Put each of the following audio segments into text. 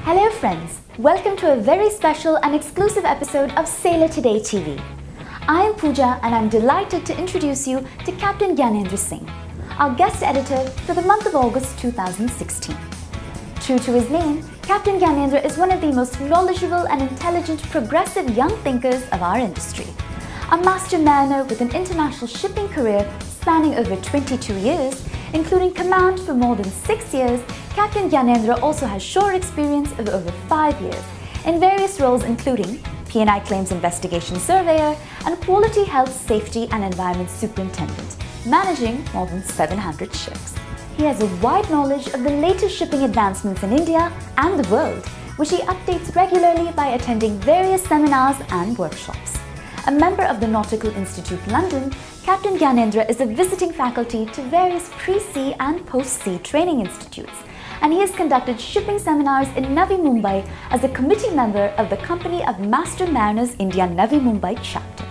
Hello friends, welcome to a very special and exclusive episode of Sailor Today TV. I am Pooja and I'm delighted to introduce you to Captain Gyanendra Singh, our guest editor for the month of August 2016. True to his name, Captain Gyanendra is one of the most knowledgeable and intelligent progressive young thinkers of our industry. A master mariner with an international shipping career spanning over 22 years, including command for more than 6 years, Captain Gyanendra also has shore experience of over 5 years in various roles including P&I Claims Investigation Surveyor and Quality Health, Safety and Environment Superintendent, managing more than 700 ships. He has a wide knowledge of the latest shipping advancements in India and the world, which he updates regularly by attending various seminars and workshops. A member of the Nautical Institute London, Captain Gyanendra is a visiting faculty to various pre-sea and post-sea training institutes, and he has conducted shipping seminars in Navi Mumbai as a committee member of the Company of Master Mariners India Navi Mumbai chapter.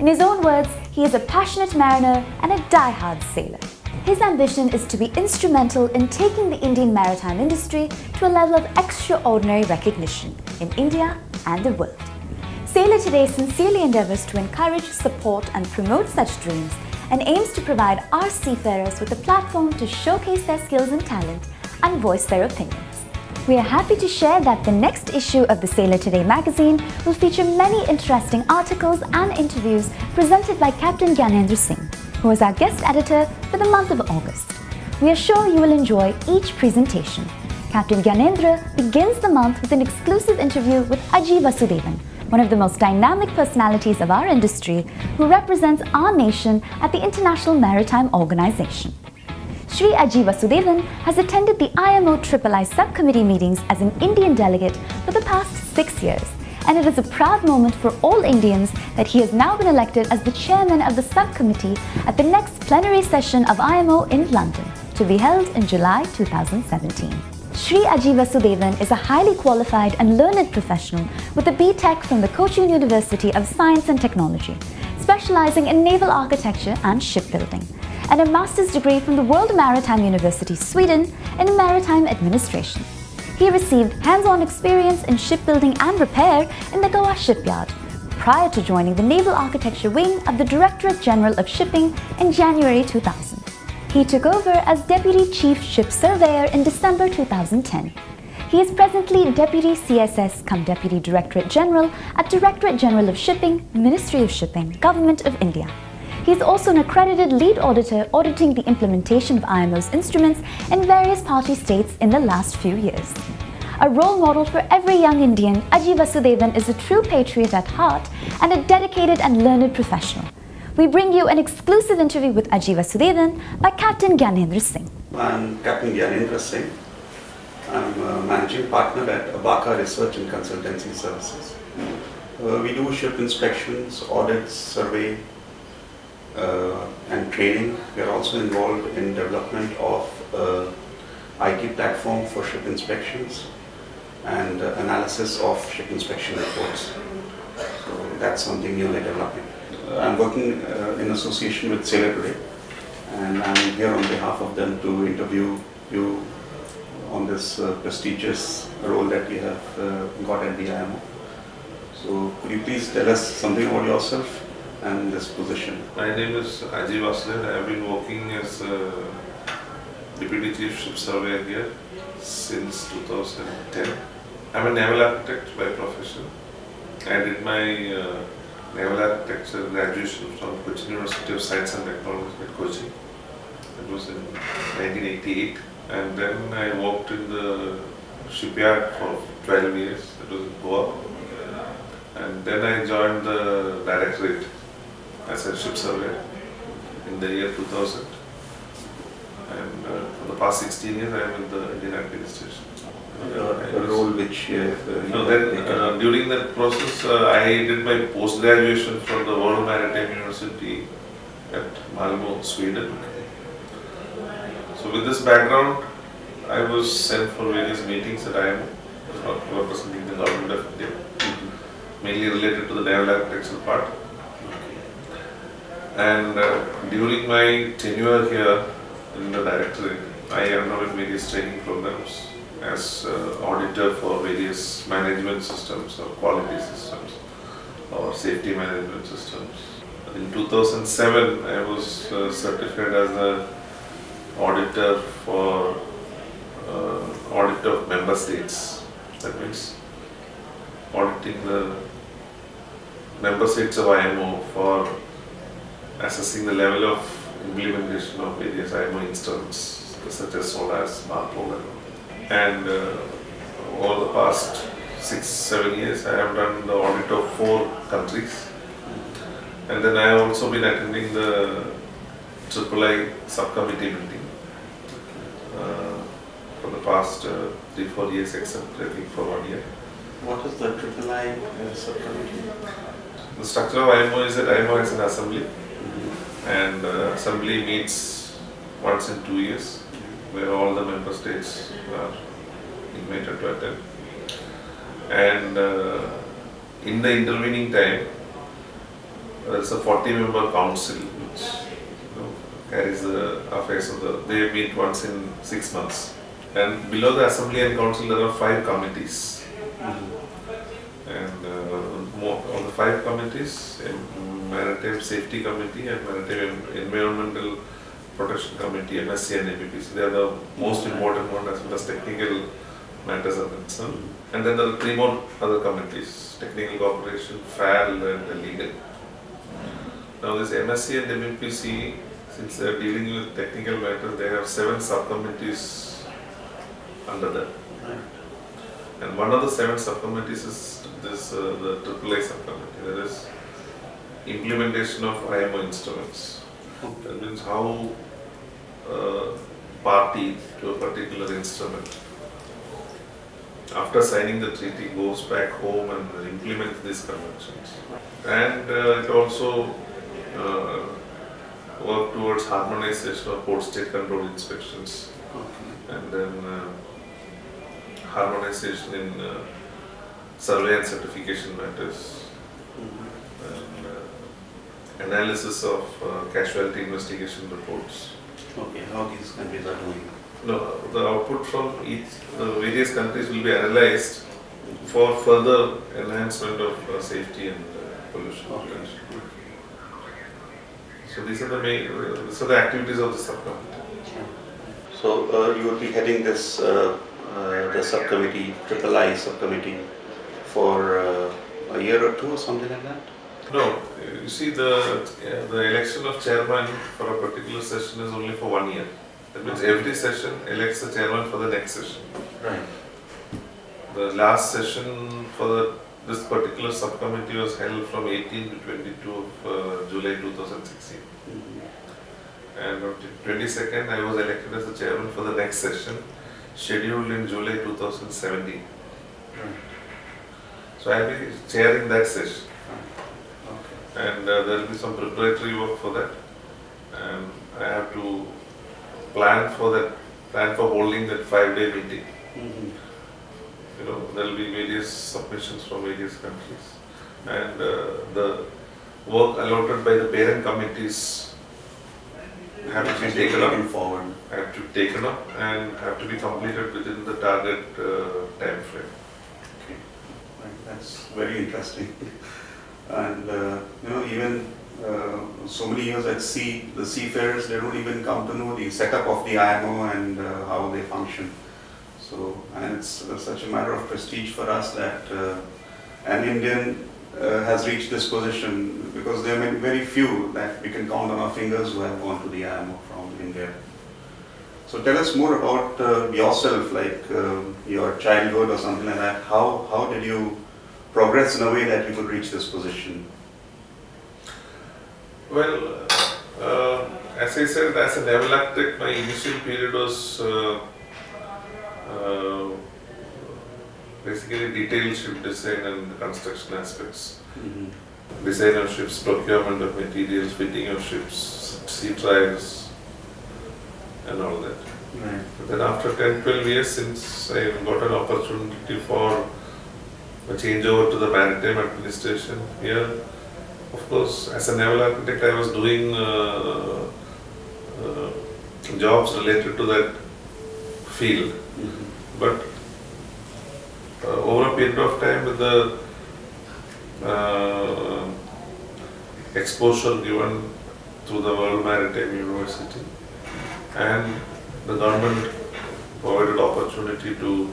In his own words, he is a passionate mariner and a die-hard sailor. His ambition is to be instrumental in taking the Indian maritime industry to a level of extraordinary recognition in India and the world. Sailor Today sincerely endeavours to encourage, support and promote such dreams and aims to provide our seafarers with a platform to showcase their skills and talent and voice their opinions. We are happy to share that the next issue of the Sailor Today magazine will feature many interesting articles and interviews presented by Captain Gyanendra Singh, who is our guest editor for the month of August. We are sure you will enjoy each presentation. Captain Gyanendra begins the month with an exclusive interview with Aji Vasudevan, one of the most dynamic personalities of our industry who represents our nation at the International Maritime Organization. SHRI Aji Vasudevan has attended the IMO III subcommittee meetings as an Indian delegate for the past 6 years, and it is a proud moment for all Indians that he has now been elected as the chairman of the subcommittee at the next plenary session of IMO in London, to be held in July 2017. SHRI Aji Vasudevan is a highly qualified and learned professional with a BTech from the Cochin University of Science and Technology, specializing in naval architecture and shipbuilding, and a master's degree from the World Maritime University, Sweden, in maritime administration. He received hands-on experience in shipbuilding and repair in the Goa shipyard, prior to joining the Naval Architecture Wing of the Directorate General of Shipping in January 2000. He took over as Deputy Chief Ship Surveyor in December 2010. He is presently Deputy CSS cum Deputy Directorate General at Directorate General of Shipping, Ministry of Shipping, Government of India. He is also an accredited lead auditor auditing the implementation of IMO's instruments in various party states in the last few years. A role model for every young Indian, Aji Vasudevan is a true patriot at heart and a dedicated and learned professional. We bring you an exclusive interview with Aji Vasudevan by Captain Gyanendra Singh. I'm Captain Gyanendra Singh. I'm a managing partner at Abaka Research and Consultancy Services. We do ship inspections, audits, survey, and training. We are also involved in development of IT platform for ship inspections and analysis of ship inspection reports. So that's something new we're developing. I'm working in association with Sailor Today, and I'm here on behalf of them to interview you on this prestigious role that we have got at the IMO. So could you please tell us something about yourself and this position? My name is Aji Vasudevan. I have been working as Deputy Chief Ship Surveyor here since 2010. I'm a naval architect by profession. I did my naval architecture graduation from Cochin University of Science and Technology at Kochi. It was in 1988. And then I worked in the shipyard for 12 years. It was in Goa. And then I joined the directorate as a ship surveyor in the year 2000. And for the past 16 years I am in the Indian administration. The role which during that process I did my post-graduation from the World Maritime University at Malmö, Sweden. So with this background I was sent for various meetings at IMO representing the government of India, mainly related to the naval architectural part. And during my tenure here in the directorate, I enrolled in various training programs as auditor for various management systems or quality systems or safety management systems. In 2007, I was certified as an auditor for audit of member states. That means auditing the member states of IMO for assessing the level of implementation of various IMO instruments such as SOLAS, MARPOL, and over the past 6-7 years I have done the audit of 4 countries, and then I have also been attending the SHRI subcommittee meeting for the past 3-4 years, except I think for 1 year. What is the SHRI subcommittee? The structure of IMO is that IMO has an assembly, and assembly meets once in 2 years, where all the member states are invited to attend. And in the intervening time, there is a 40-member council which carries the affairs of the. They meet once in 6 months. And below the assembly and council, there are 5 committees. And of the 5 committees, Maritime Safety Committee and Maritime Environmental Protection Committee, MSC and MEPC, they are the most important one as well as technical matters are concerned. And then there are 3 more other committees: Technical Cooperation, FAL and Legal. Now this MSC and MEPC, since they are dealing with technical matters, they have 7 subcommittees under them. And one of the 7 subcommittees is this the SHRI subcommittee, that is implementation of IMO instruments. That means how party to a particular instrument, after signing the treaty, goes back home and implements these conventions. And it also work towards harmonization of port state control inspections, and then harmonization in survey and certification matters, and analysis of casualty investigation reports. Okay, how these countries are doing? No, the output from the various countries will be analyzed for further enhancement of safety and pollution prevention. So these are the activities of the subcommittee. So you will be heading this the subcommittee, SHRI subcommittee, for a year or 2 or something like that? No, you see the election of chairman for a particular session is only for 1 year. That means every session elects the chairman for the next session. Right. The last session for this particular subcommittee was held from 18 to 22 of July 2016. And on 22nd I was elected as the chairman for the next session, scheduled in July 2017. So I will be chairing that session. And there will be some preparatory work for that, and I have to plan for holding that 5-day meeting. You know, there will be various submissions from various countries, and the work allotted by the parent committees have to be taken up. Have to be taken up and have to be completed within the target time frame. Okay, that's very interesting. And you know, even so many years at sea, the seafarers, they don't even come to know the setup of the IMO and how they function. So, and it's such a matter of prestige for us that an Indian has reached this position, because there are very few that we can count on our fingers who have gone to the IMO from India. So tell us more about yourself, like your childhood or something like that. How did you progress in a way that you could reach this position? Well, as I said, as a naval architect, my initial period was basically detailed ship design and construction aspects. Design of ships, procurement of materials, fitting of ships, sea trials, and all that. Right. But then after 10-12 years, since I got an opportunity for a changeover to the maritime administration here, of course, as a naval architect, I was doing jobs related to that field. But over a period of time, with the exposure given through the World Maritime University, and the government provided opportunity to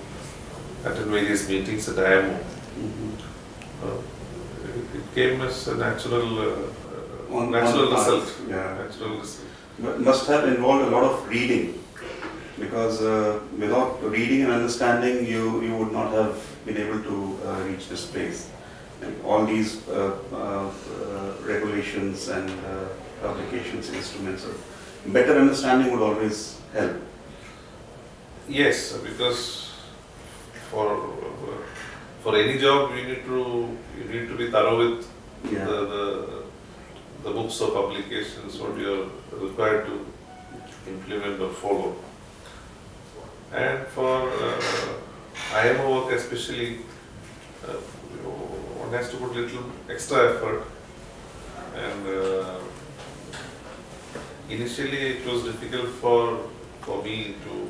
attend various meetings at IMO. It came as a natural result. Yeah. Natural result. Must have involved a lot of reading, because without reading and understanding, you would not have been able to reach this place. And all these regulations and publications, instruments, better understanding would always help. Yes, because for any job you need to be thorough with the books or publications what you are required to implement or follow. And for IMO work especially, one has to put little extra effort, and initially it was difficult for me to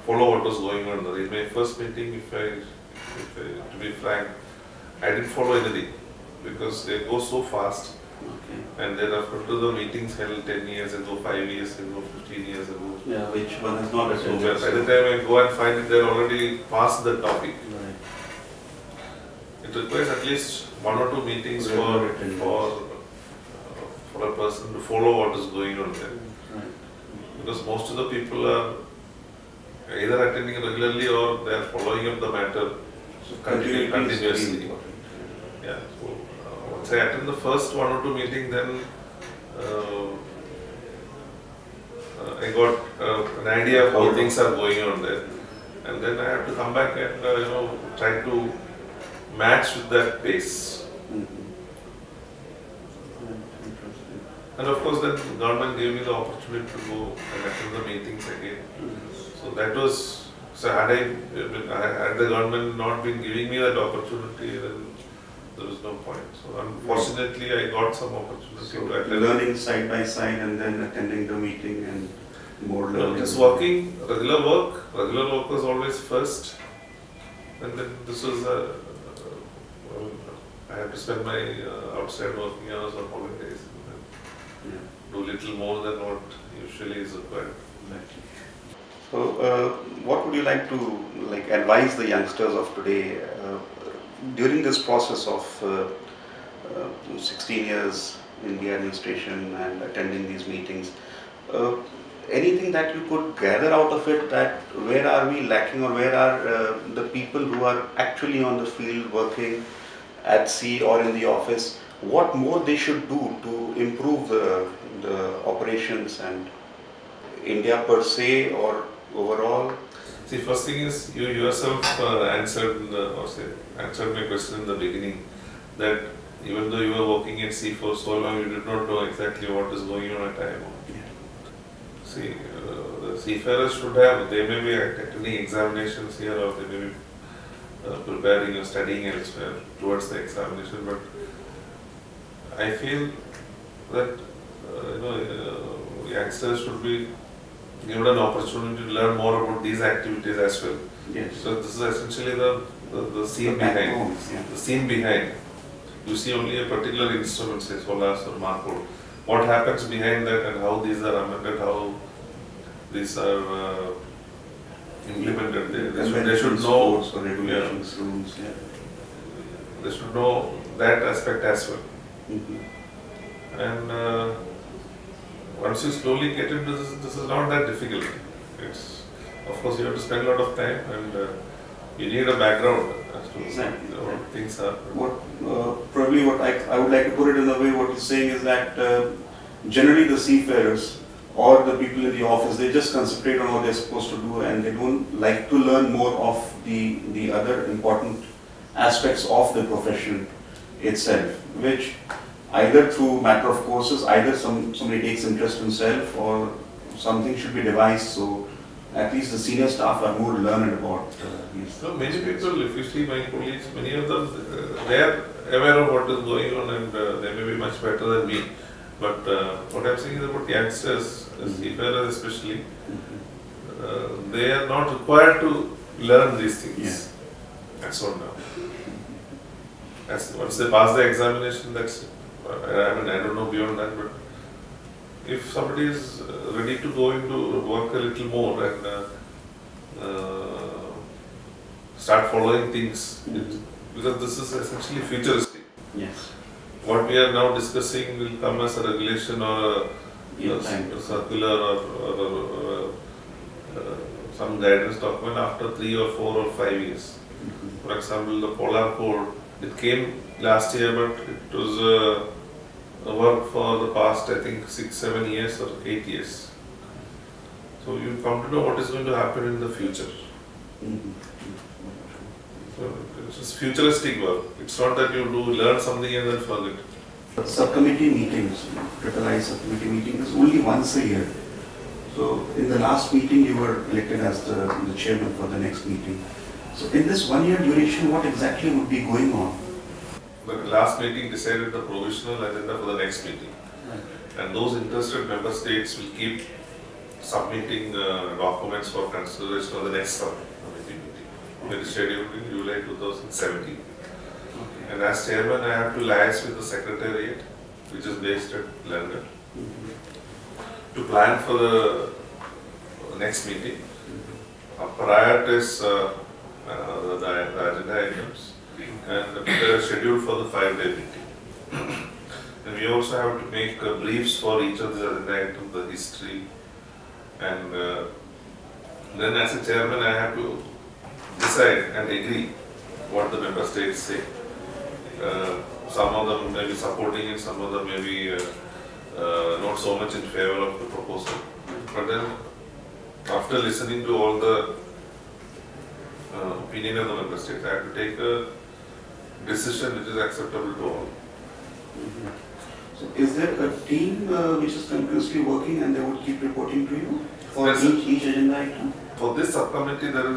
follow what was going on. In my first meeting, to be frank, I didn't follow anything because they go so fast. Okay. And then after the meetings held 10 years ago, 5 years ago, 15 years ago. Yeah, which one is not attended. So by the time I go and find it, they're already past the topic. Right. It requires at least 1 or 2 meetings for a person to follow what is going on there. Right. Because most of the people are either attending regularly or they are following up the matter continuously. Yeah. So once I attend the first 1 or 2 meetings, then I got an idea of how things are going on there, and then I have to come back and try to match with that pace. And of course, then the government gave me the opportunity to go and attend the meetings again. So that was, had the government not been giving me that opportunity, then there was no point. So unfortunately, I got some opportunity to attend. Learning side by side and then attending the meeting and more learning. Just working, regular work was always first. And then this was, I had to spend my outside working hours on holidays. Do little more than what usually is required. So, what would you like to advise the youngsters of today during this process of 16 years in the administration and attending these meetings? Anything that you could gather out of it, that where are we lacking, or where are the people who are actually on the field working at sea or in the office, what more they should do to improve the operations and India per se or overall? See, first thing is you yourself answered my question in the beginning, that even though you were working at sea for so long, you did not know exactly what is going on at IMO. See, the seafarers should have, they may be attending examinations here, or they may be preparing or studying elsewhere towards the examination, but I feel that youngsters should be given an opportunity to learn more about these activities as well. Yes. So this is essentially the scene behind. The scene behind. You see only a particular instrument, say SOLAS or Marco. What happens behind that and how these are amended, how these are implemented. They should know regulations, rules. Yeah. They should know that aspect as well. And once you slowly get into this is not that difficult. It's, of course, you have to spend a lot of time, and you need a background as to what things are. Probably what I would like to put it in a way, what you're saying is that generally the seafarers or the people in the office, they just concentrate on what they're supposed to do, and they don't like to learn more of the other important aspects of the profession itself, which either through matter of courses, either somebody takes interest himself, or something should be devised so at least the senior staff are more learned about these. So many people, if you see my colleagues, many of them, they are aware of what is going on, and they may be much better than me. But what I'm saying is about youngsters, seafarers especially, they are not required to learn these things. Yeah. That's all now. Once they pass the examination, that's it. I mean, I don't know beyond that, but if somebody is ready to go into work a little more and start following things, because this is essentially futuristic. Yes. What we are now discussing will come as a regulation or a circular or some guidance document after 3 or 4 or 5 years. For example, the Polar Code, it came last year, but it was a work for the past, I think, 6, 7 years or 8 years. So you come to know what is going to happen in the future. So it's just futuristic work. It's not that you do learn something and then forget. Subcommittee meetings, III subcommittee meeting is only once a year. So in the last meeting you were elected as the chairman for the next meeting. So in this 1 year duration, what exactly would be going on? The last meeting decided the provisional agenda for the next meeting. And those interested member states will keep submitting documents for consideration of the next subcommittee meeting. It is scheduled in July 2017. And as chairman, I have to liaise with the secretariat, which is based at London, to plan for the next meeting, prioritize the agenda items, and prepare a schedule for the 5-day meeting. And we also have to make briefs for each of the agenda items, the history, and then as a chairman, I have to decide and agree what the member states say. Some of them may be supporting it, some of them may be not so much in favor of the proposal. But then, after listening to all the opinion of the member states, I have to take a decision which is acceptable to all. So is there a team which is continuously working and they would keep reporting to you for each agenda item? For this subcommittee, there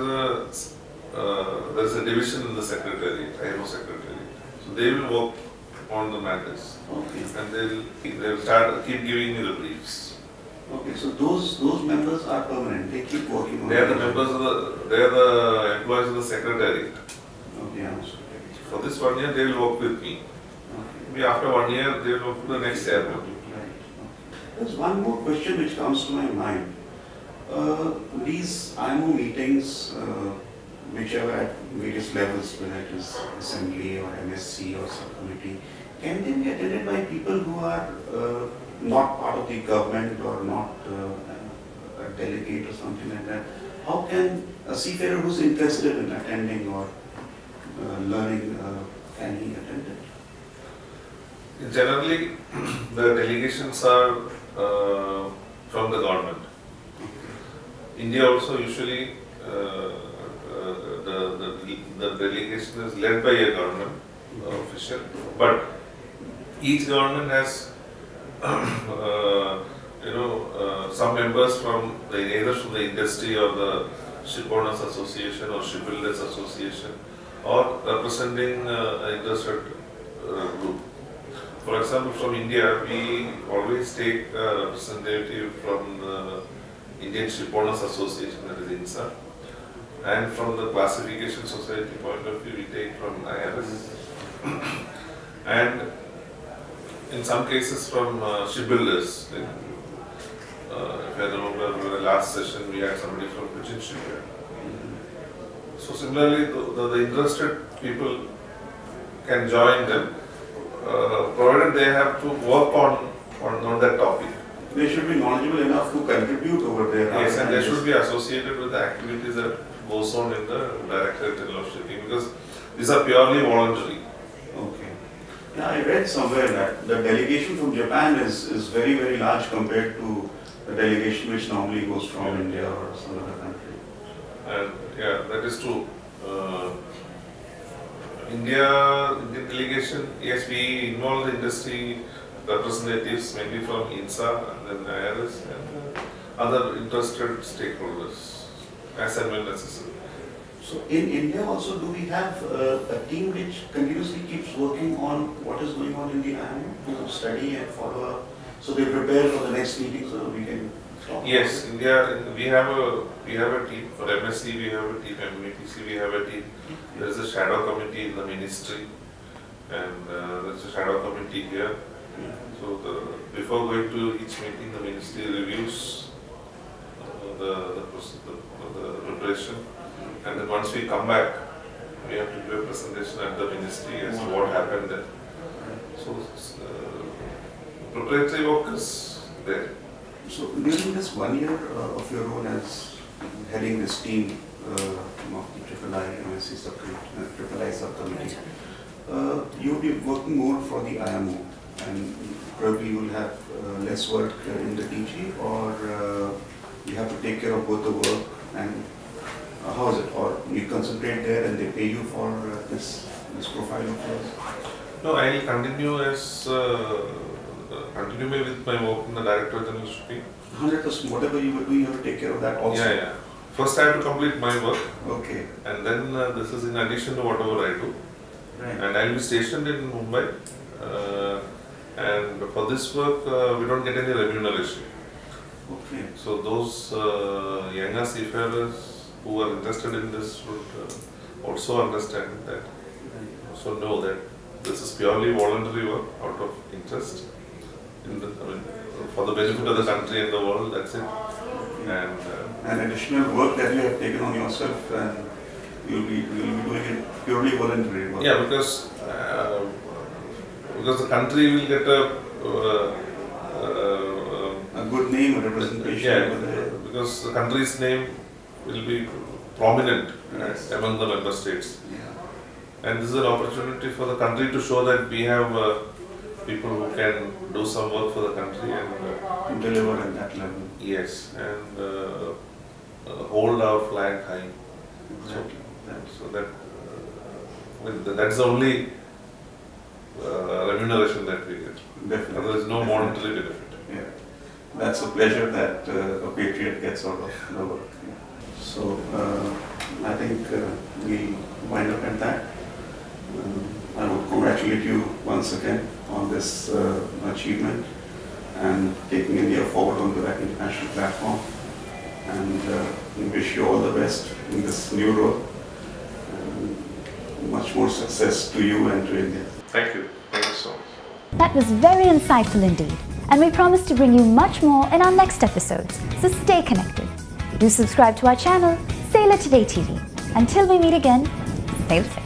is a division in the secretariat, IMO secretariat. So they will work on the matters, and they will keep giving me the briefs. Okay, so those members are permanent. They keep working on. They are the members of they are the employees of the secretariat. Okay, for this 1 year, they will work with me. Maybe after 1 year, they will work with the next chairman. There's one more question which comes to my mind. These IMO meetings, which are at various levels, whether it is assembly or MSc or subcommittee, can they be attended by people who are not part of the government or not a delegate or something like that? How can a seafarer who's interested in attending or learning, can he attend it? Generally, the delegations are from the government. India also usually the delegation is led by a government official, but each government has some members from either from the industry or the ship owners association or shipbuilders association, or representing an interested group. For example, from India, we always take a representative from the Indian Ship Owners Association, that is INSA, and from the Classification Society point of view, we take from IRS, and in some cases from shipbuilders. If I remember the last session, we had somebody from Cochin Shipyard. So similarly, the interested people can join them, provided they have to work on that topic. They should be knowledgeable enough to contribute over there. Yes, and they should be associated with the activities that goes on in the Directorate General of Shipping, because these are purely voluntary. Okay. Yeah, I read somewhere that the delegation from Japan is very, very large compared to the delegation which normally goes from India or some other country. And yeah, that is true. Indian delegation, yes, we involve the industry representatives, mainly from INSA and then IRS and other interested stakeholders, as and when necessary. So in India also, do we have a team which continuously keeps working on what is going on in the IMO to study and follow up? So they prepare for the next meeting so we can Yes, India, we have a team. For MSc we have a team, MVPC we have a team. There is a shadow committee in the ministry, and there is a shadow committee here. So before going to each meeting, the ministry reviews the preparation, and then once we come back, we have to do a presentation at the ministry as to what happened there. So preparatory work is there. So during this 1 year of your role as heading this team of the SHRI MSc subcommittee, you'll be working more for the IMO, and probably you will have less work in the DG, or you have to take care of both the work, and how is it? Or you concentrate there and they pay you for this profile of yours? No, I will continue with my work in the Director General SHRI. 100%. Whatever you were doing, you have to take care of that also. Yeah. First I have to complete my work. Okay. And then this is in addition to whatever I do. Right. And I will be stationed in Mumbai. And for this work, we don't get any remuneration. Okay. So those younger seafarers who are interested in this would also understand that, also know that this is purely voluntary work out of interest, for the benefit of the country and the world. That's it. And additional work that you have taken on yourself, and you'll be doing it purely voluntary work. Yeah, because the country will get a good name, a representation. Yeah, because the country's name will be prominent among the member states. Yeah. And this is an opportunity for the country to show that we have people who can do some work for the country and deliver at that level. Yes, and hold our flag high. Exactly. That's the only remuneration that we get. Definitely. There is no monetary benefit. Yeah, that's a pleasure that a patriot gets out of the work. Yeah. So I think we wind up at that. I would congratulate you once again on this achievement and taking India forward onto that international platform. And we wish you all the best in this new role. Much more success to you and to India. Thank you. Thank you so much. That was very insightful indeed, and we promise to bring you much more in our next episodes, so stay connected. Do subscribe to our channel, Sailor Today TV. Until we meet again, sail safe.